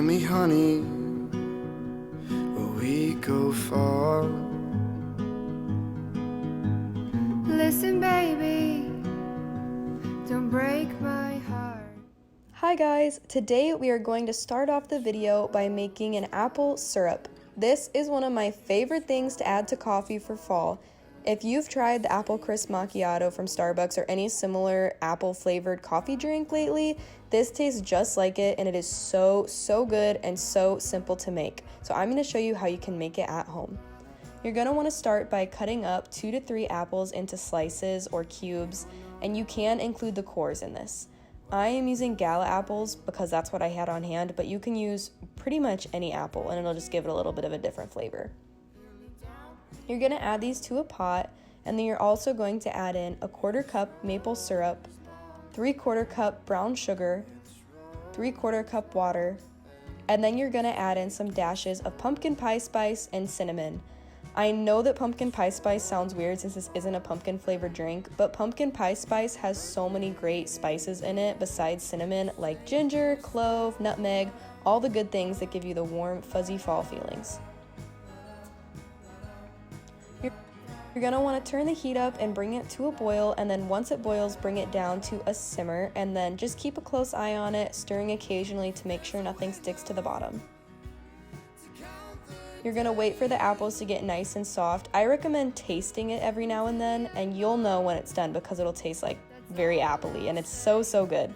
Tell me, honey, will we go far? Listen, baby, don't break my heart. Hi guys, today we are going to start off the video by making an apple syrup. This is one of my favorite things to add to coffee for fall. If you've tried the apple crisp macchiato from Starbucks or any similar apple flavored coffee drink lately, this tastes just like it and it is so good and so simple to make. So I'm going to show you how you can make it at home. You're going to want to start by cutting up 2 to 3 apples into slices or cubes, and you can include the cores in this. I am using gala apples because that's what I had on hand, but you can use pretty much any apple and it'll just give it a little bit of a different flavor. You're going to add these to a pot, and then you're also going to add in a 1/4 cup maple syrup, 3/4 cup brown sugar, 3/4 cup water, and then you're going to add in some dashes of pumpkin pie spice and cinnamon. I know that pumpkin pie spice sounds weird since this isn't a pumpkin flavored drink, but pumpkin pie spice has so many great spices in it besides cinnamon, like ginger, clove, nutmeg, all the good things that give you the warm, fuzzy fall feelings. You're going to want to turn the heat up and bring it to a boil, and then once it boils, bring it down to a simmer, and then just keep a close eye on it, stirring occasionally to make sure nothing sticks to the bottom. You're going to wait for the apples to get nice and soft. I recommend tasting it every now and then, and you'll know when it's done because it'll taste like very apple-y, and it's so good.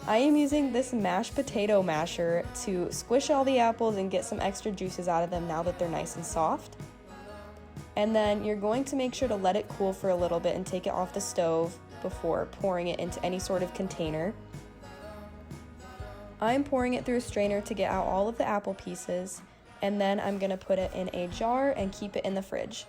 I am using this mashed potato masher to squish all the apples and get some extra juices out of them now that they're nice and soft. And then you're going to make sure to let it cool for a little bit and take it off the stove before pouring it into any sort of container. I'm pouring it through a strainer to get out all of the apple pieces, and then I'm going to put it in a jar and keep it in the fridge.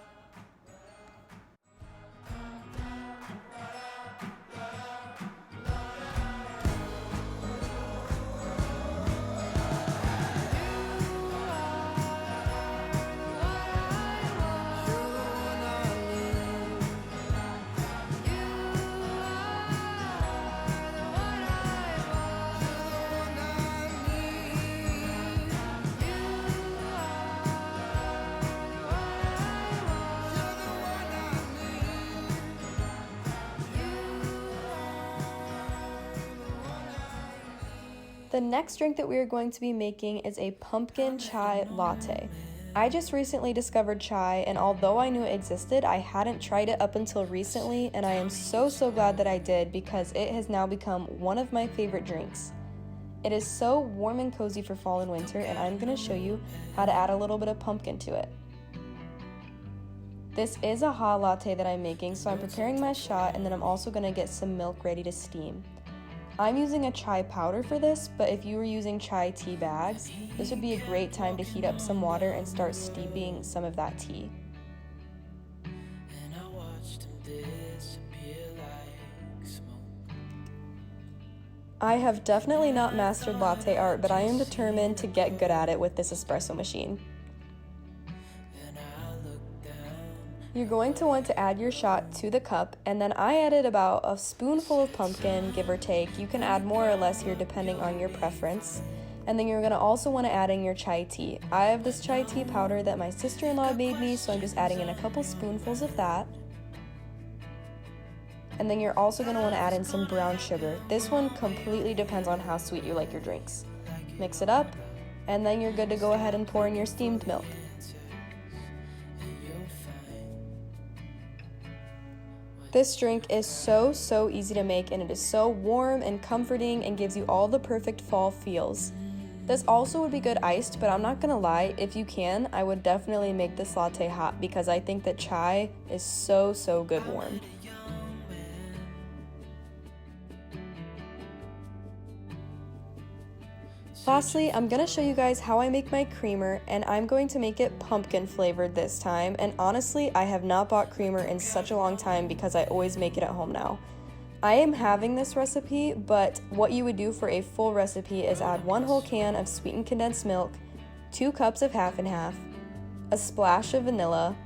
The next drink that we are going to be making is a pumpkin chai latte. I just recently discovered chai, and although I knew it existed, I hadn't tried it up until recently, and I am so glad that I did because it has now become one of my favorite drinks. It is so warm and cozy for fall and winter, and I'm going to show you how to add a little bit of pumpkin to it. This is a hot latte that I'm making, so I'm preparing my shot, and then I'm also going to get some milk ready to steam. I'm using a chai powder for this, but if you were using chai tea bags, this would be a great time to heat up some water and start steeping some of that tea. I have definitely not mastered latte art, but I am determined to get good at it with this espresso machine. You're going to want to add your shot to the cup, and then I added about a spoonful of pumpkin, give or take. You can add more or less here depending on your preference. And then you're going to also want to add in your chai tea. I have this chai tea powder that my sister-in-law made me, so I'm just adding in a couple spoonfuls of that. And then you're also going to want to add in some brown sugar. This one completely depends on how sweet you like your drinks. Mix it up, and then you're good to go ahead and pour in your steamed milk. This drink is so easy to make, and it is so warm and comforting and gives you all the perfect fall feels. This also would be good iced, but I'm not gonna lie, if you can, I would definitely make this latte hot because I think that chai is so good warm. Lastly, I'm going to show you guys how I make my creamer, and I'm going to make it pumpkin flavored this time, and honestly, I have not bought creamer in such a long time because I always make it at home now. I am having this recipe, but what you would do for a full recipe is add 1 whole can of sweetened condensed milk, 2 cups of half and half, a splash of vanilla,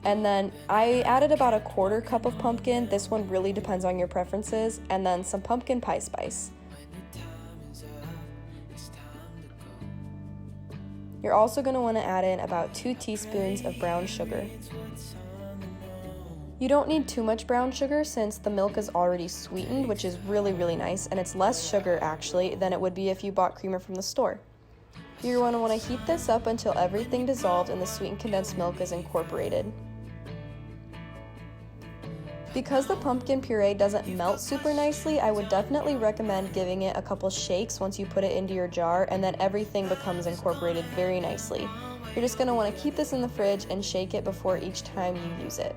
and then I added about a 1/4 cup of pumpkin. This one really depends on your preferences, and then some pumpkin pie spice. You're also going to want to add in about 2 teaspoons of brown sugar. You don't need too much brown sugar since the milk is already sweetened, which is really nice, and it's less sugar actually than it would be if you bought creamer from the store. You're going to want to heat this up until everything dissolved and the sweetened condensed milk is incorporated. Because the pumpkin puree doesn't melt super nicely, I would definitely recommend giving it a couple shakes once you put it into your jar, and then everything becomes incorporated very nicely. You're just going to want to keep this in the fridge and shake it before each time you use it.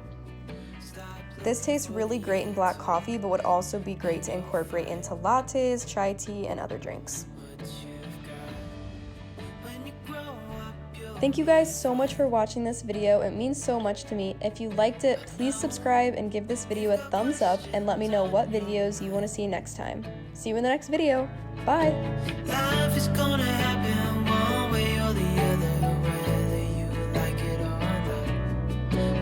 This tastes really great in black coffee, but would also be great to incorporate into lattes, chai tea, and other drinks. Thank you guys so much for watching this video. It means so much to me. If you liked it, please subscribe and give this video a thumbs up and let me know what videos you want to see next time. See you in the next video. Bye!